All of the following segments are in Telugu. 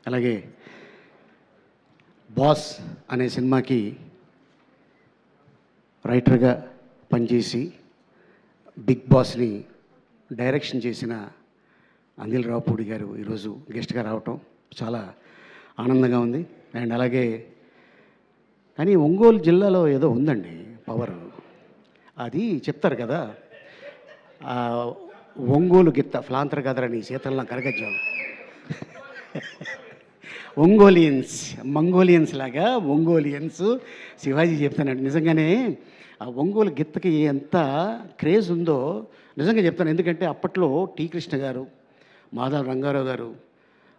అలాగే బాస్ అనే సినిమాకి రైటర్గా పనిచేసి బిగ్ బాస్ని డైరెక్షన్ చేసిన అనిల్ రావుపూడి గారు ఈరోజు గెస్ట్గా రావటం చాలా ఆనందంగా ఉంది. అండ్ అలాగే కానీ ఒంగోలు జిల్లాలో ఏదో ఉందండి పవర్, అది చెప్తారు కదా, ఒంగోలు గిత్త ఫ్లాంతర్ కదరని శీతల్లో కరగజ్జం మంగోలియన్స్ లాగా ఒంగోలియన్స్ శివాజీ చెప్తానండి. నిజంగానే ఆ ఒంగోలు గిత్తకి ఎంత క్రేజ్ ఉందో నిజంగా చెప్తాను. ఎందుకంటే అప్పట్లో టి కృష్ణ గారు, మాధవ రంగారావు గారు,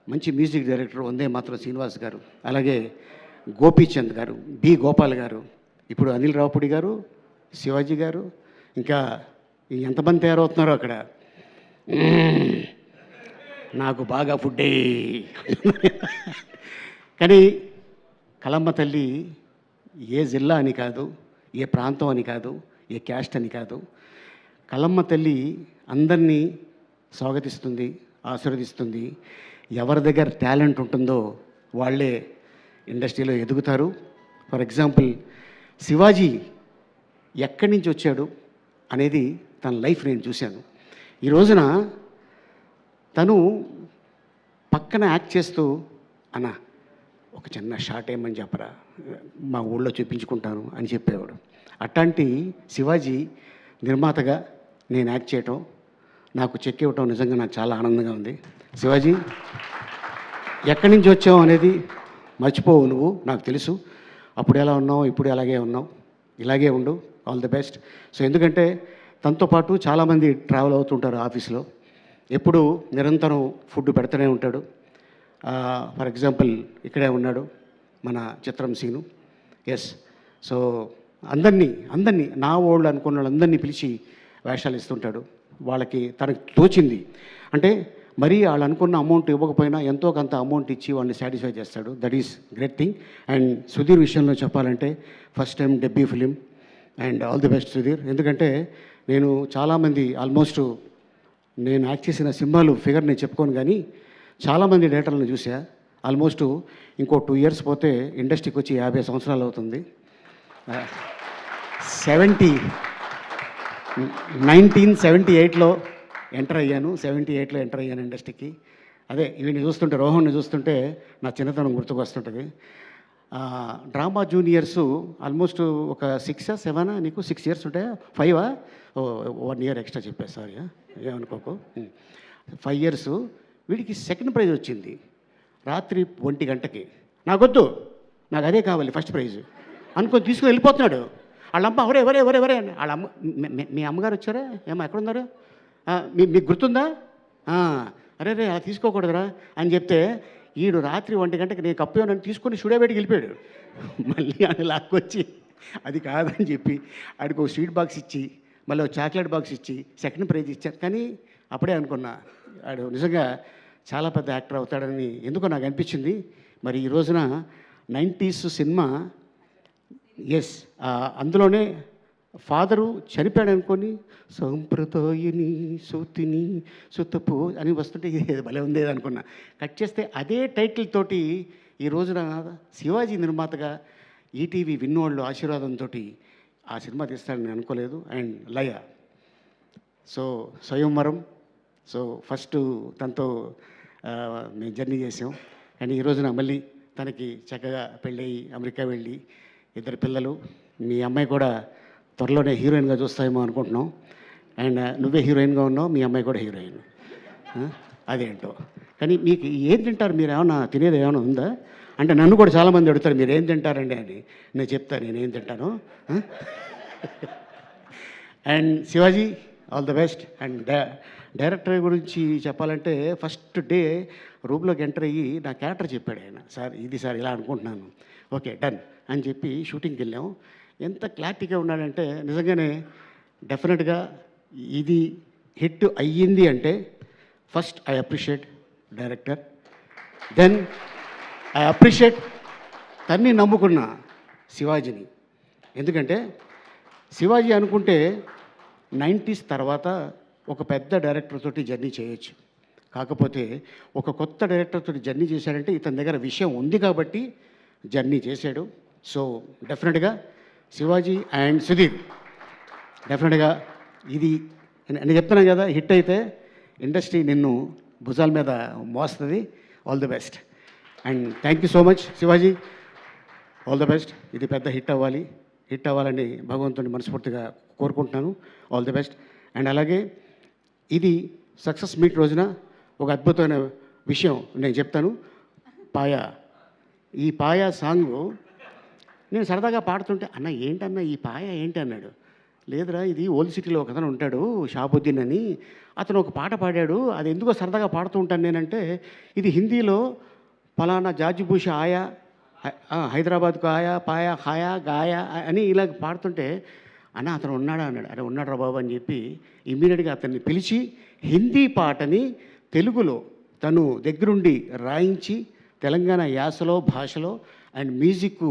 మంచి మ్యూజిక్ డైరెక్టర్ వందే మాత్రం శ్రీనివాస్ గారు, అలాగే గోపీచంద్ గారు, బి గోపాల్ గారు, ఇప్పుడు అనిల్ రావుపూడి గారు, శివాజీ గారు, ఇంకా ఎంతమంది తయారవుతున్నారో అక్కడ. నాకు బాగా ఫుడ్డే. కానీ కలమ్మ తల్లి ఏ జిల్లా అని కాదు, ఏ ప్రాంతం అని కాదు, ఏ క్యాస్ట్ అని కాదు, కలమ్మ తల్లి అందరినీ స్వాగతిస్తుంది, ఆశీర్వదిస్తుంది. ఎవరి దగ్గర టాలెంట్ ఉంటుందో వాళ్ళే ఇండస్ట్రీలో ఎదుగుతారు. ఫర్ ఎగ్జాంపుల్ శివాజీ ఎక్కడి నుంచి వచ్చాడు అనేది తన లైఫ్ నేను చూశాను. ఈ రోజున తను పక్కన యాక్ట్ చేస్తూ అన్న ఒక చిన్న షార్ట్ ఏమని చెప్పరా, మా ఊళ్ళో చూపించుకుంటాను అని చెప్పేవాడు. అట్లాంటి శివాజీ నిర్మాతగా నేను యాక్ట్ చేయటం, నాకు చెక్ ఇవ్వటం నిజంగా నాకు చాలా ఆనందంగా ఉంది. శివాజీ ఎక్కడి నుంచి వచ్చావు అనేది మర్చిపోవు నువ్వు, నాకు తెలుసు. అప్పుడు ఎలా ఉన్నావు, ఇప్పుడు అలాగే ఉన్నావు, ఇలాగే ఉండు, ఆల్ ది బెస్ట్. సో ఎందుకంటే తనతో పాటు చాలామంది ట్రావెల్ అవుతుంటారు ఆఫీస్లో, ఎప్పుడు నిరంతరం ఫుడ్ పెడుతూనే ఉంటాడు. ఫర్ ఎగ్జాంపుల్ ఇక్కడే ఉన్నాడు మన చిత్రం సీను. ఎస్, సో అందరినీ నా వాళ్ళు అనుకున్న వాళ్ళందరినీ పిలిచి వేషాలు ఇస్తుంటాడు. వాళ్ళకి తనకు తోచింది అంటే మరీ వాళ్ళు అనుకున్న అమౌంట్ ఇవ్వకపోయినా ఎంతో కొంత అమౌంట్ ఇచ్చి వాళ్ళని సాటిస్ఫై చేస్తాడు. That is great thing. And Sudheer విషయంలో చెప్పాలంటే first time debut film, and all the best Sudheer. ఎందుకంటే నేను చాలామంది ఆల్మోస్ట్ నేను యాక్ట్ చేసిన సినిమాలు ఫిగర్ నేను చెప్పుకోను, కానీ చాలామంది డేటర్లను చూసా. ఆల్మోస్ట్ ఇంకో 2 years పోతే ఇండస్ట్రీకి వచ్చి 50 సంవత్సరాలు అవుతుంది. 1978లో ఎంటర్ అయ్యాను. 78లో ఎంటర్ అయ్యాను ఇండస్ట్రీకి. అదే వీడిని చూస్తుంటే, రోహన్ని చూస్తుంటే నా చిన్నతనం గుర్తుకు వస్తుంటుంది. డ్రామా జూనియర్స్ ఆల్మోస్ట్ ఒక 6 or 7 నీకు 6 years ఉంటాయా, 5 1 year ఎక్స్ట్రా చెప్పాను, సారీ ఏమనుకోకు. 5 years. వీడికి సెకండ్ ప్రైజ్ వచ్చింది రాత్రి 1 గంటకి. నాకొద్దు, నాకు అదే కావాలి ఫస్ట్ ప్రైజ్ అనుకొని తీసుకుని వెళ్ళిపోతున్నాడు. వాళ్ళమ్మ ఎవరే ఎవరే ఎవరే ఎవరే అని. వాళ్ళ అమ్మ, మీ అమ్మగారు వచ్చారా, ఏమో ఎక్కడున్నారు, మీకు గుర్తుందా, అరే రే అలా తీసుకోకూడదురా అని చెప్తే ఈడు రాత్రి 1 గంటకి నేను కప్పు నన్ను తీసుకొని స్టూడియోబెట్కి వెళ్ళిపోయాడు. మళ్ళీ ఆయన లాక్కొచ్చి అది కాదని చెప్పి ఆడికి ఒక స్వీట్ బాక్స్ ఇచ్చి మళ్ళీ ఒక చాక్లెట్ బాక్స్ ఇచ్చి సెకండ్ ప్రైజ్ ఇచ్చారు. కానీ అప్పుడే అనుకున్నా ఆడు నిజంగా చాలా పెద్ద యాక్టర్ అవుతాడని ఎందుకో నాకు అనిపించింది. మరి ఈ రోజున 90s సినిమా, ఎస్, అందులోనే ఫాదరు చనిపోయాడు అనుకొని సంప్రదాయని సూతిని సుతపు అని వస్తుంటే ఇది భలే ఉంది అనుకున్నా. కట్ చేస్తే అదే టైటిల్ తోటి ఈ రోజున శివాజీ నిర్మాతగా ఈటీవీ విన్నోళ్ళు ఆశీర్వాదంతో ఆ సినిమా తీస్తాడని అనుకోలేదు. అండ్ లయ, సో స్వయంవరం, సో ఫస్ట్ తనతో మేము జర్నీ చేసాం. అండ్ ఈ రోజున మళ్ళీ తనకి చక్కగా పెళ్ళయి అమెరికా వెళ్ళి 2 పిల్లలు. మీ అమ్మాయి కూడా త్వరలోనే హీరోయిన్గా చూస్తాయేమో అనుకుంటున్నాం. అండ్ నువ్వే హీరోయిన్గా ఉన్నావు, మీ అమ్మాయి కూడా హీరోయిన్. అదేంటో కానీ మీకు ఏం తింటారు, మీరు ఏమన్నా తినేది ఏమైనా ఉందా అంటే నన్ను కూడా చాలామంది అడుగుతారు మీరు ఏం తింటారండి అని. నేను చెప్తాను నేనేం తింటాను. And Shivaji all the best. And director గురించి చెప్పాలంటే ఫస్ట్ డే రూమ్లోకి ఎంటర్ అయ్యి నా క్యారెక్టర్ చెప్పాడు ఆయన. సార్ ఇది సార్ ఇలా అనుకుంటున్నాను, ఓకే డన్ అని చెప్పి షూటింగ్కి వెళ్ళాము. ఎంత క్లారిటీగా ఉన్నాడంటే నిజంగానే డెఫినెట్గా ఇది హిట్ అయ్యింది అంటే first I appreciate director, then I appreciate తన్ని నమ్ముకున్న శివాజీని. ఎందుకంటే శివాజీ అనుకుంటే 90s తర్వాత ఒక పెద్ద డైరెక్టర్ తోటి జర్నీ చేయొచ్చు, కాకపోతే ఒక కొత్త డైరెక్టర్తో జర్నీ చేశాడంటే ఇతని దగ్గర విషయం ఉంది కాబట్టి జర్నీ చేశాడు. సో డెఫినెట్గా శివాజీ అండ్ సుధీర్ డెఫినెట్గా ఇది నేను చెప్తున్నాను కదా, హిట్ అయితే ఇండస్ట్రీ నిన్ను భుజాల మీద మోస్తుంది. All the best and thank you so much Shivaji. All the best. ఇది పెద్ద హిట్ అవ్వాలని భగవంతుని మనస్ఫూర్తిగా కోరుకుంటున్నాను. All the best. అండ్ అలాగే ఇది సక్సెస్ మీట్ రోజున ఒక అద్భుతమైన విషయం నేను చెప్తాను. ఈ పాయ సాంగు నేను సరదాగా పాడుతుంటే, అన్న ఏంటన్నా ఈ పాయ ఏంటి అన్నాడు. లేదురా, ఇది ఓల్డ్ సిటీలో ఒక అతను ఉంటాడు షాబుద్దీన్ అని, అతను ఒక పాట పాడాడు, అది ఎందుకో సరదాగా పాడుతూ ఉంటాను నేనంటే, ఇది హిందీలో ఫలానా జాజిబూష ఆయా, హైదరాబాద్కు ఆయా పాయా ఖాయా గాయా అని ఇలా పాడుతుంటే, అన్న అతను ఉన్నాడా అన్నాడు. అరే ఉన్నాడు రా బాబు అని చెప్పి ఇమ్మీడియట్గా అతన్ని పిలిచి హిందీ పాటని తెలుగులో తను దగ్గరుండి రాయించి తెలంగాణ యాసలో భాషలో అండ్ మ్యూజిక్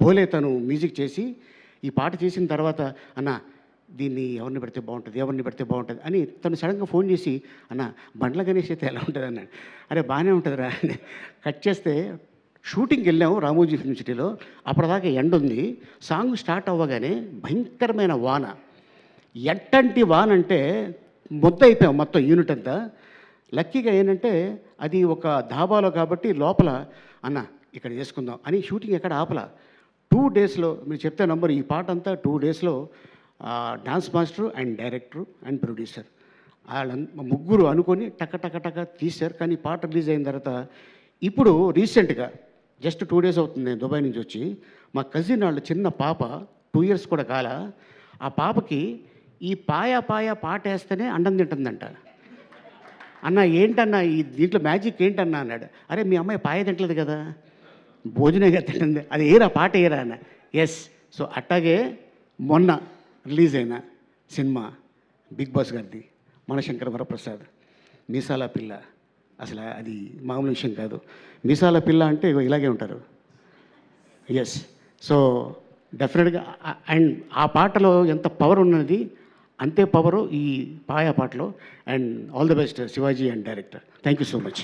భోలే తను మ్యూజిక్ చేసి ఈ పాట చేసిన తర్వాత, అన్న దీన్ని ఎవరిని పెడితే బాగుంటుంది అని తను సడన్గా ఫోన్ చేసి, అన్న బండ్ల గణేష్ అయితే ఎలా ఉంటుంది అన్నాడు. అరే బాగానే ఉంటుందిరా అని కట్ చేస్తే షూటింగ్కి వెళ్ళాము రామోజీ ఫిల్మ్ సిటీలో. అప్పటిదాకా ఎండ ఉంది. సాంగ్ స్టార్ట్ అవ్వగానే భయంకరమైన వాన. ఎట్టంటి వాన అంటే మొత్తం అయిపోయాం మొత్తం యూనిట్ అంతా. లక్కీగా ఏంటంటే అది ఒక ధాబాలో కాబట్టి లోపల, అన్న ఇక్కడ చేసుకుందాం అని షూటింగ్ ఎక్కడ ఆపల. 2 డేస్లో మీరు చెప్తే నంబర్, ఈ పాట అంతా 2 డేస్లో dance master and director and producer వాళ్ళ ముగ్గురు అనుకొని టక తీశారు. కానీ పాట రిలీజ్ అయిన తర్వాత ఇప్పుడు రీసెంట్గా జస్ట్ 2 డేస్ అవుతుంది నేను దుబాయ్ నుంచి వచ్చి, మా కజిన్ వాళ్ళ చిన్న పాప 2 ఇయర్స్ కూడా కాల, ఆ పాపకి ఈ పాయ పాట వేస్తేనే అండం తింటుందంట. అన్న ఏంటన్నా ఈ దీంట్లో మ్యాజిక్ ఏంటన్నా అన్నాడు. అరే మీ అమ్మాయి పాయ తింటలేదు కదా, భోజనంగా తింటుంది, అది ఏరా పాట ఏరా అన్న. ఎస్. సో అట్టాగే మొన్న రిలీజ్ అయిన సినిమా బిగ్ బాస్ గారిది మనశంకర వరప్రసాద్ మీసాల పిల్ల, అసలు అది మామూలు విషయం కాదు. మీసాల పిల్ల అంటే ఇలాగే ఉంటారు. ఎస్. సో డెఫినెట్గా అండ్ ఆ పాటలో ఎంత పవర్ ఉన్నది అంతే పవరు ఈ పాటలో. And all the best Shivaji and director. Thank you so much.